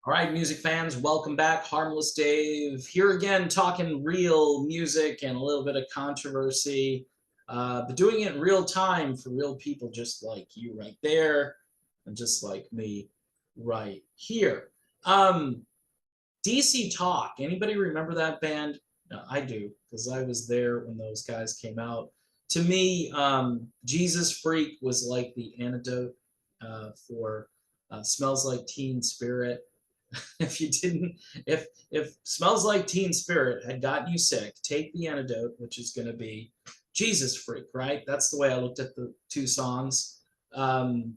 All right, music fans, welcome back. Harmless Dave here again, talking real music and a little bit of controversy, but doing it in real time for real people just like you right there and just like me right here. Um, DC Talk, anybody remember that band? No, I do because I was there when those guys came out. To me, Jesus Freak was like the antidote for Smells Like Teen Spirit. If you didn't, if Smells Like Teen Spirit had gotten you sick, take the antidote, which is going to be Jesus Freak, right? That's the way I looked at the two songs. um,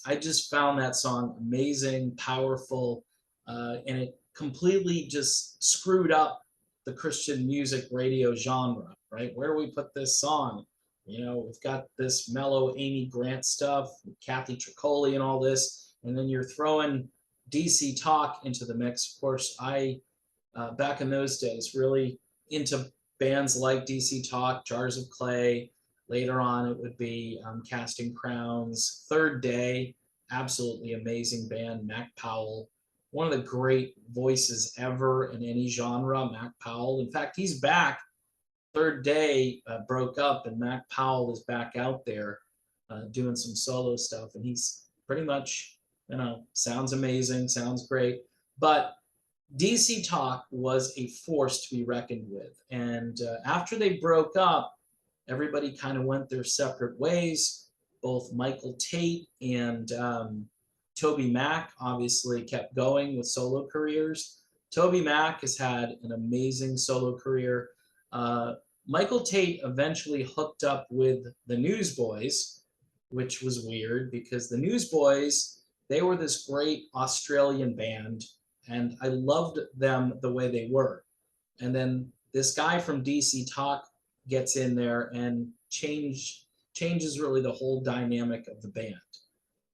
I just found that song amazing, powerful, and it completely just screwed up the Christian music radio genre, right? Where do we put this song? You know, we've got this mellow Amy Grant stuff, Kathy Tricoli and all this, and then you're throwing DC Talk into the mix. Of course, back in those days, really into bands like DC Talk, Jars of Clay. Later on, it would be Casting Crowns, Third Day, absolutely amazing band, Mac Powell, one of the great voices ever in any genre, Mac Powell. In fact, he's back. Third Day broke up, and Mac Powell is back out there doing some solo stuff, and he's pretty much, sounds amazing, sounds great. But DC Talk was a force to be reckoned with. And after they broke up, everybody kind of went their separate ways. Both Michael Tate and TobyMac obviously kept going with solo careers. TobyMac has had an amazing solo career. Uh, Michael Tate eventually hooked up with the Newsboys, which was weird because the Newsboys, they were this great Australian band, and I loved them the way they were. And then this guy from DC Talk gets in there and changes really the whole dynamic of the band.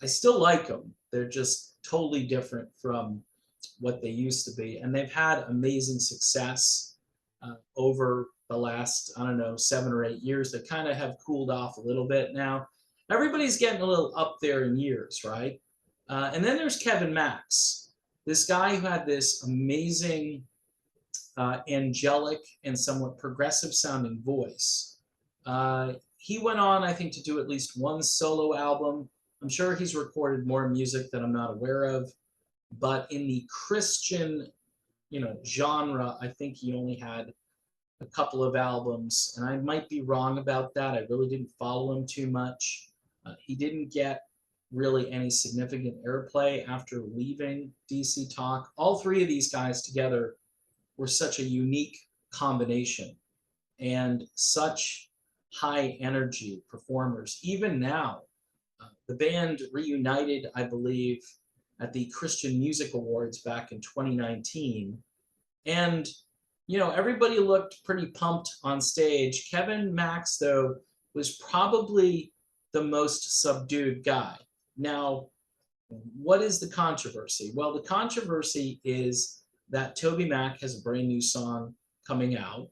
I still like them. They're just totally different from what they used to be, and they've had amazing success over the last, I don't know, 7 or 8 years. They kind of have cooled off a little bit now. Everybody's getting a little up there in years, right? And then there's Kevin Max, this guy who had this amazing, angelic and somewhat progressive sounding voice. He went on, I think, to do at least one solo album. I'm sure he's recorded more music that I'm not aware of, but in the Christian, genre, I think he only had a couple of albums, and I might be wrong about that. I really didn't follow him too much. He didn't get really any significant airplay after leaving DC Talk. All three of these guys together were such a unique combination and such high energy performers. Even now, the band reunited, I believe, at the Christian Music Awards back in 2019. And, everybody looked pretty pumped on stage. Kevin Max, though, was probably the most subdued guy. Now, what is the controversy? Well, the controversy is that TobyMac has a brand new song coming out,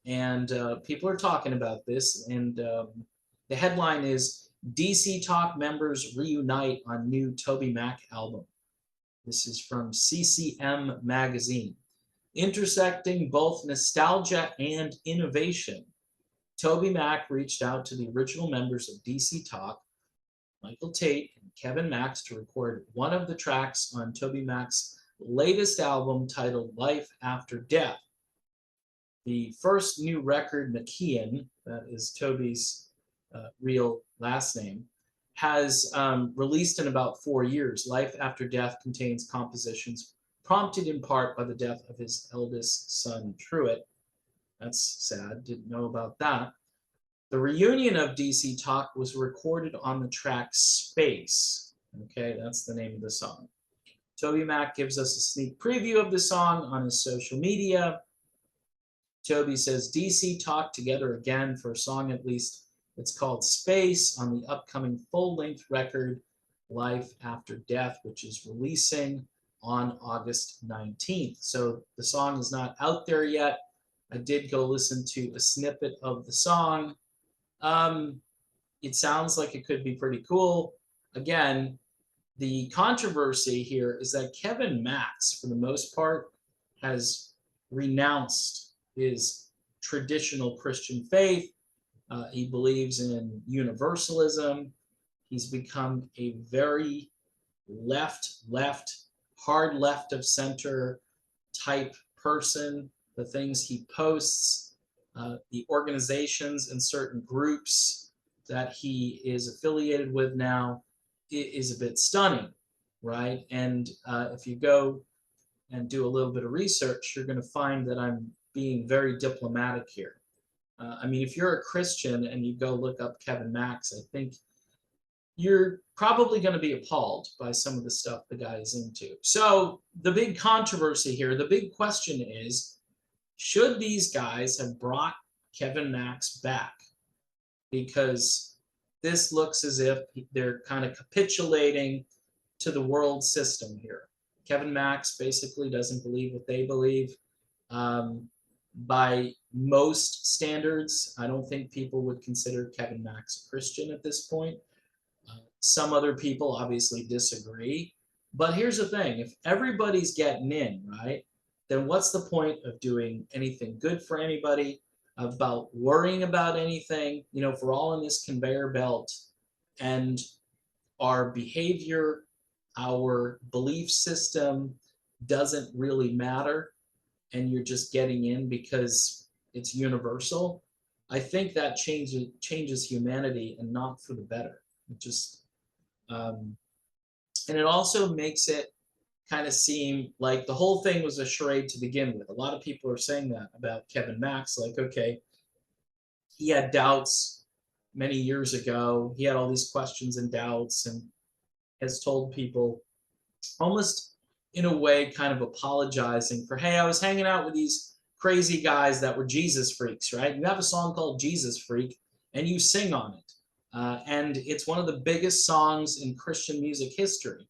and people are talking about this. And the headline is DC Talk members reunite on new TobyMac album. This is from CCM Magazine. Intersecting both nostalgia and innovation, TobyMac reached out to the original members of DC Talk, Michael Tate and Kevin Max, to record one of the tracks on TobyMac's latest album titled Life After Death. The first new record, McKeon, that is Toby's real last name, has released in about 4 years. Life After Death contains compositions prompted in part by the death of his eldest son, Truett. That's sad, didn't know about that. The reunion of DC Talk was recorded on the track Space. Okay, that's the name of the song. TobyMac gives us a sneak preview of the song on his social media. Toby says DC Talk together again for a song, at least. It's called Space, on the upcoming full-length record Life After Death, which is releasing on August 19th. So the song is not out there yet. I did go listen to a snippet of the song. It sounds like it could be pretty cool. Again, the controversy here is that Kevin Max, for the most part, has renounced his traditional Christian faith. He believes in universalism. He's become a very hard left of center type person. The things he posts, the organizations and certain groups that he is affiliated with now is a bit stunning, right? And if you go and do a little bit of research, you're going to find that I'm being very diplomatic here. I mean, if you're a Christian and you go look up Kevin Max, I think you're probably going to be appalled by some of the stuff the guy is into. So the big controversy here, the big question is, should these guys have brought Kevin Max back? Because this looks as if they're kind of capitulating to the world system here. Kevin Max basically doesn't believe what they believe. By most standards, I don't think people would consider Kevin Max a Christian at this point. Some other people obviously disagree. But here's the thing, if everybody's getting in, right, then what's the point of doing anything good for anybody, about worrying about anything? You know, if we're all in this conveyor belt and our behavior, our belief system doesn't really matter, and you're just getting in because it's universal, I think that changes humanity, and not for the better. It just, and it also makes it kind of seem like the whole thing was a charade to begin with. A lot of people are saying that about Kevin Max, like, okay, he had doubts many years ago. He had all these questions and doubts, and has told people almost in a way kind of apologizing for, hey, I was hanging out with these crazy guys that were Jesus freaks, right? You have a song called Jesus Freak and you sing on it. And it's one of the biggest songs in Christian music history.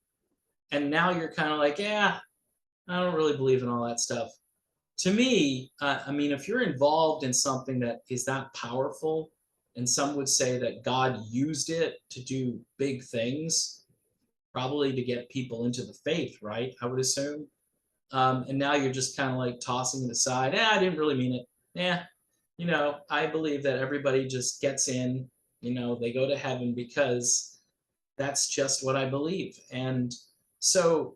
And now you're kind of like, yeah, I don't really believe in all that stuff. To me, I mean, if you're involved in something that is that powerful, and some would say that God used it to do big things, probably to get people into the faith, right? I would assume. And now you're just kind of like tossing it aside. I didn't really mean it. Yeah, you know, I believe that everybody just gets in, you know, they go to heaven because that's just what I believe. And so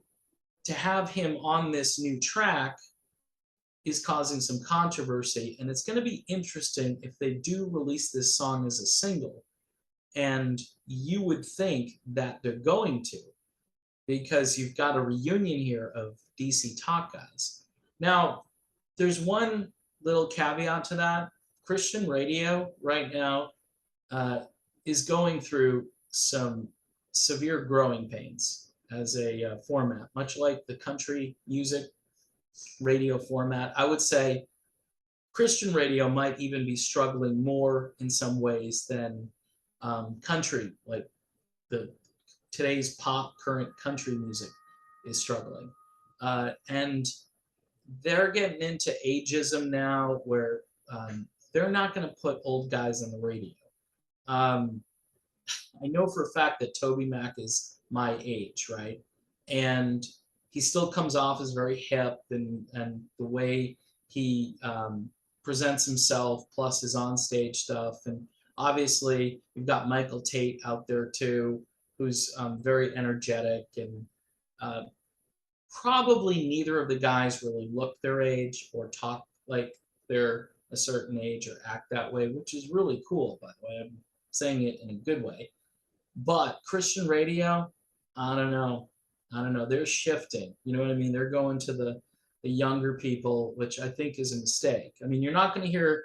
to have him on this new track is causing some controversy. And it's going to be interesting if they do release this song as a single. And you would think that they're going to, because you've got a reunion here of DC Talk guys. Now, there's one little caveat to that. Christian radio right now is going through some severe growing pains as a format, much like the country music radio format. I would say Christian radio might even be struggling more in some ways than country, like today's pop current country music is struggling. And they're getting into ageism now, where they're not going to put old guys on the radio. I know for a fact that Toby Mac is my age, right? And he still comes off as very hip, and the way he presents himself, plus his onstage stuff. And obviously, you've got Michael Tate out there too, who's very energetic, and probably neither of the guys really look their age or talk like they're a certain age or act that way, which is really cool, by the way. I'm saying it in a good way. But Christian radio, I don't know. They're shifting. You know what I mean? They're going to the younger people, which I think is a mistake. I mean, you're not going to hear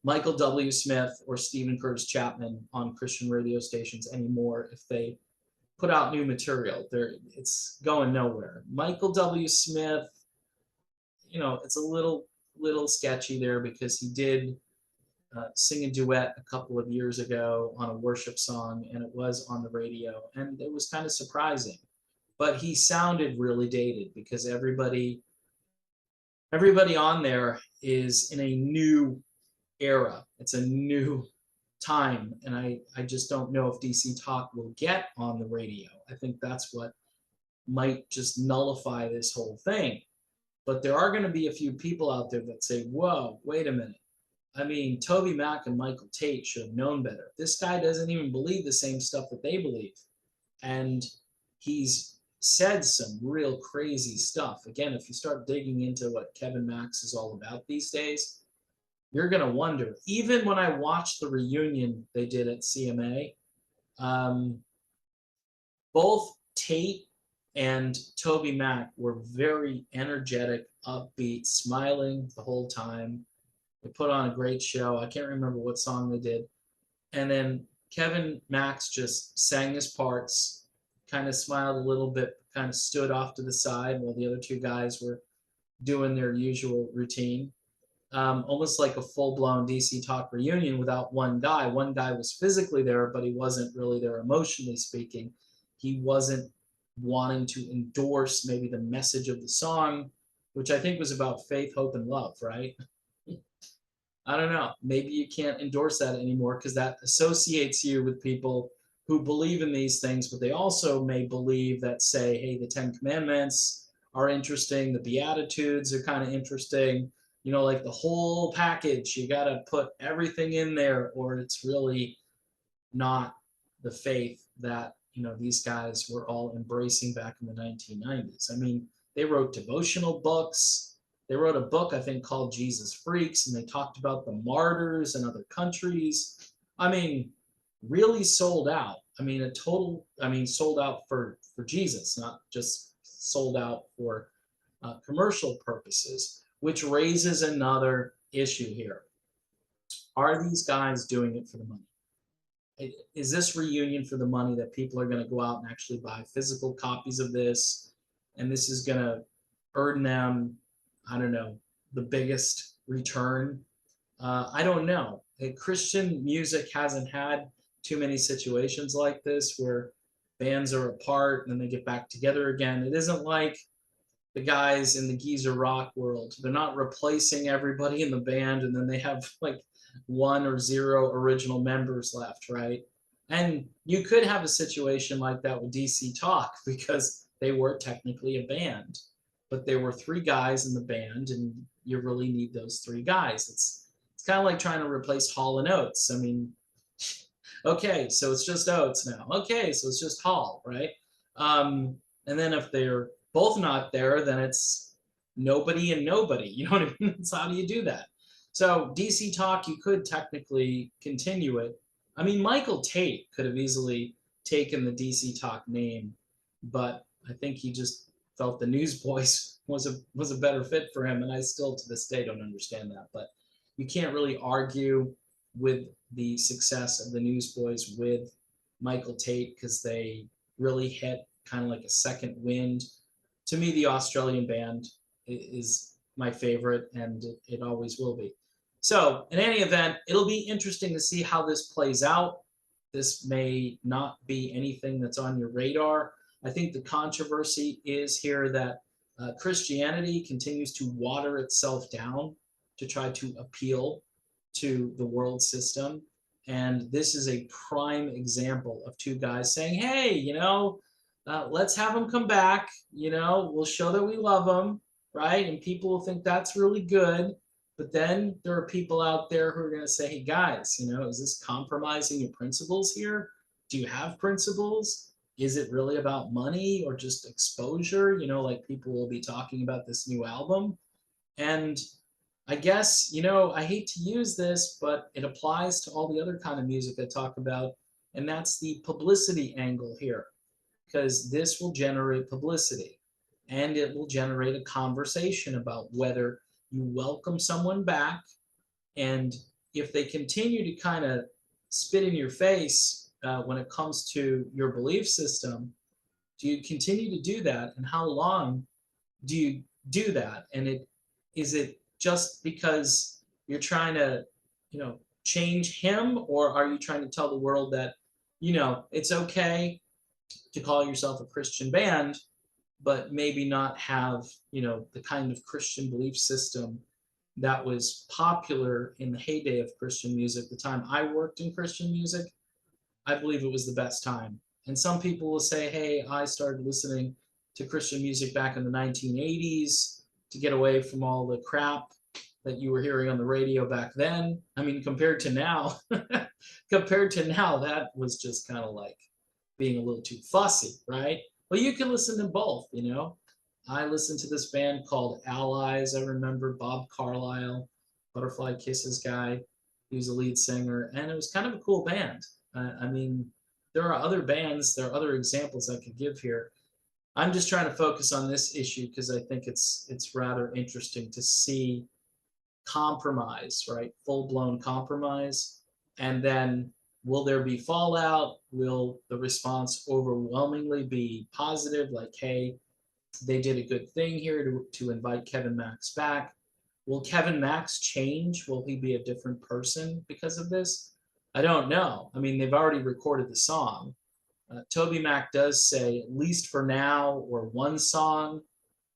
Michael W. Smith or Stephen Curtis Chapman on Christian radio stations anymore if they put out new material. It's going nowhere. Michael W. Smith, you know, it's a little sketchy there, because he did sing a duet a couple of years ago on a worship song, and it was on the radio, and it was kind of surprising. But he sounded really dated, because everybody on there is in a new era. It's a new time, and I just don't know if DC Talk will get on the radio. I think that's what might just nullify this whole thing. But there are going to be a few people out there that say, whoa, wait a minute. I mean, Toby Mac and Michael Tate should have known better. This guy doesn't even believe the same stuff that they believe. And he's said some real crazy stuff. Again, if you start digging into what Kevin Max is all about these days, you're going to wonder. Even when I watched the reunion they did at CMA, both Tate and Toby Mac were very energetic, upbeat, smiling the whole time. They put on a great show. I can't remember what song they did. And then Kevin Max just sang his parts, kind of smiled a little bit, kind of stood off to the side while the other two guys were doing their usual routine. Almost like a full-blown DC Talk reunion without one guy. One guy was physically there, but he wasn't really there emotionally speaking. He wasn't wanting to endorse maybe the message of the song, which I think was about faith, hope, and love, right? I don't know. Maybe you can't endorse that anymore because that associates you with people who believe in these things, but they also may believe that, say, hey, the Ten Commandments are interesting, the Beatitudes are kind of interesting, you know, like the whole package. You got to put everything in there, or it's really not the faith that, you know, these guys were all embracing back in the 1990s. I mean, they wrote devotional books. They wrote a book, I think, called Jesus Freaks, and they talked about the martyrs in other countries. I mean, really sold out. I mean, sold out for Jesus, not just sold out for commercial purposes, which raises another issue here. Are these guys doing it for the money? Is this reunion for the money that people are going to go out and actually buy physical copies of this, and this is going to earn them, I don't know, the biggest return? I don't know. Christian music hasn't had too many situations like this where bands are apart and then they get back together again. It isn't like the guys in the geezer rock world. They're not replacing everybody in the band and then they have like one or zero original members left, right? And you could have a situation like that with DC Talk because they were technically a band, but there were three guys in the band and you really need those three guys. It's kind of like trying to replace Hall and Oates. I mean, okay, so it's just Oates now. Okay, so it's just Hall, right? And then if they're both not there, then it's nobody and nobody. You know what I mean? So how do you do that? So DC Talk, you could technically continue it. I mean, Michael Tate could have easily taken the DC Talk name, but I think he just felt the Newsboys was a better fit for him, and I still to this day don't understand that. But you can't really argue with the success of the Newsboys with Michael Tate because they really hit kind of like a second wind. To me, the Australian band is my favorite, and it always will be. So, in any event, it'll be interesting to see how this plays out. This may not be anything that's on your radar. I think the controversy is here that Christianity continues to water itself down to try to appeal to the world system. And this is a prime example of two guys saying, hey, you know, let's have them come back. You know, we'll show that we love them, right? And people will think that's really good. But then there are people out there who are going to say, hey, guys, you know, is this compromising your principles here? Do you have principles? Is it really about money or just exposure? You know, like people will be talking about this new album. And I guess, you know, I hate to use this, but it applies to all the other kind of music I talk about. And that's the publicity angle here, because this will generate publicity and it will generate a conversation about whether you welcome someone back. And if they continue to kind of spit in your face when it comes to your belief system, do you continue to do that? And how long do you do that? And is it just because you're trying to, you know, change him, or are you trying to tell the world that, you know, it's okay to call yourself a Christian band, but maybe not have, you know, the kind of Christian belief system that was popular in the heyday of Christian music? The time I worked in Christian music, I believe it was the best time. And some people will say, hey, I started listening to Christian music back in the 1980s to get away from all the crap that you were hearing on the radio back then. I mean, compared to now, that was just kind of like being a little too fussy, right? Well, you can listen to both, you know. I listened to this band called Allies. I remember Bob Carlisle, Butterfly Kisses guy. He was a lead singer, and it was kind of a cool band. I mean, there are other bands, there are other examples I could give here. I'm just trying to focus on this issue because I think it's rather interesting to see compromise, right? Full-blown compromise. And then will there be fallout? Will the response overwhelmingly be positive? Like, hey, they did a good thing here to invite Kevin Max back. Will Kevin Max change? Will he be a different person because of this? I don't know. I mean, they've already recorded the song. TobyMac does say, at least for now, or one song.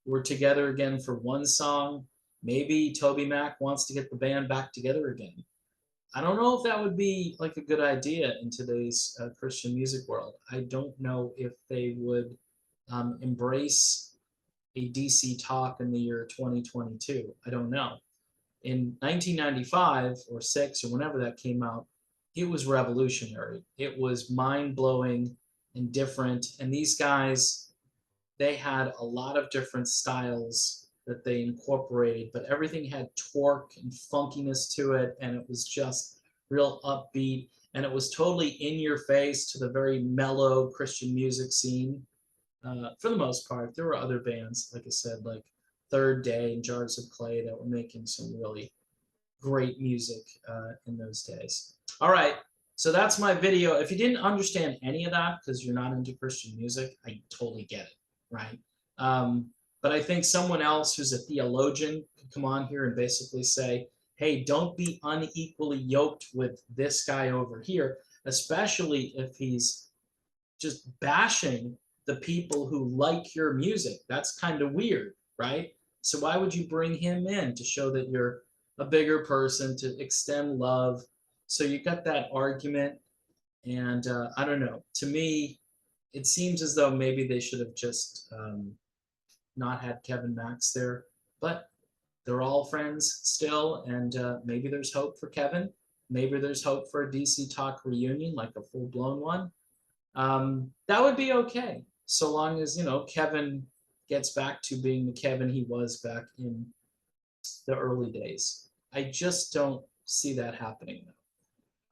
We're together again for one song. Maybe TobyMac wants to get the band back together again. I don't know if that would be like a good idea in today's Christian music world. I don't know if they would embrace a DC Talk in the year 2022. I don't know. In 1995 or 6 or whenever that came out, it was revolutionary. It was mind-blowing and different. And these guys, they had a lot of different styles that they incorporated, but everything had torque and funkiness to it, and it was just real upbeat, and it was totally in your face to the very mellow Christian music scene. For the most part, there were other bands, like I said, like Third Day and Jars of Clay that were making some really great music in those days. All right, so that's my video. If you didn't understand any of that because you're not into Christian music, I totally get it, right? But I think someone else who's a theologian could come on here and basically say, hey, don't be unequally yoked with this guy over here, especially if he's just bashing the people who like your music. That's kind of weird, right? So why would you bring him in to show that you're a bigger person, to extend love? So you got that argument, and I don't know. To me, it seems as though maybe they should have just not had Kevin Max there, but they're all friends still, and maybe there's hope for Kevin. Maybe there's hope for a DC Talk reunion, like a full-blown one. That would be okay, so long as, you know, Kevin gets back to being the Kevin he was back in the early days. I just don't see that happening though.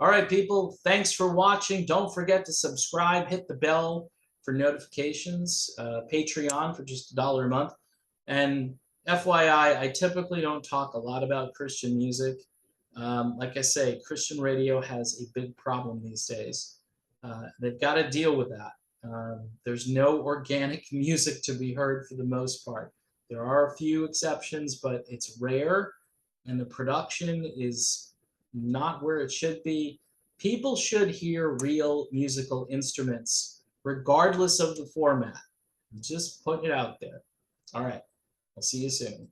All right, people, thanks for watching. Don't forget to subscribe, hit the bell for notifications, Patreon for just $1 a month. And FYI, I typically don't talk a lot about Christian music. Like I say, Christian radio has a big problem these days. They've got to deal with that. There's no organic music to be heard for the most part. There are a few exceptions, but it's rare, and the production is not where it should be. People should hear real musical instruments, regardless of the format. Just putting it out there. All right, I'll see you soon.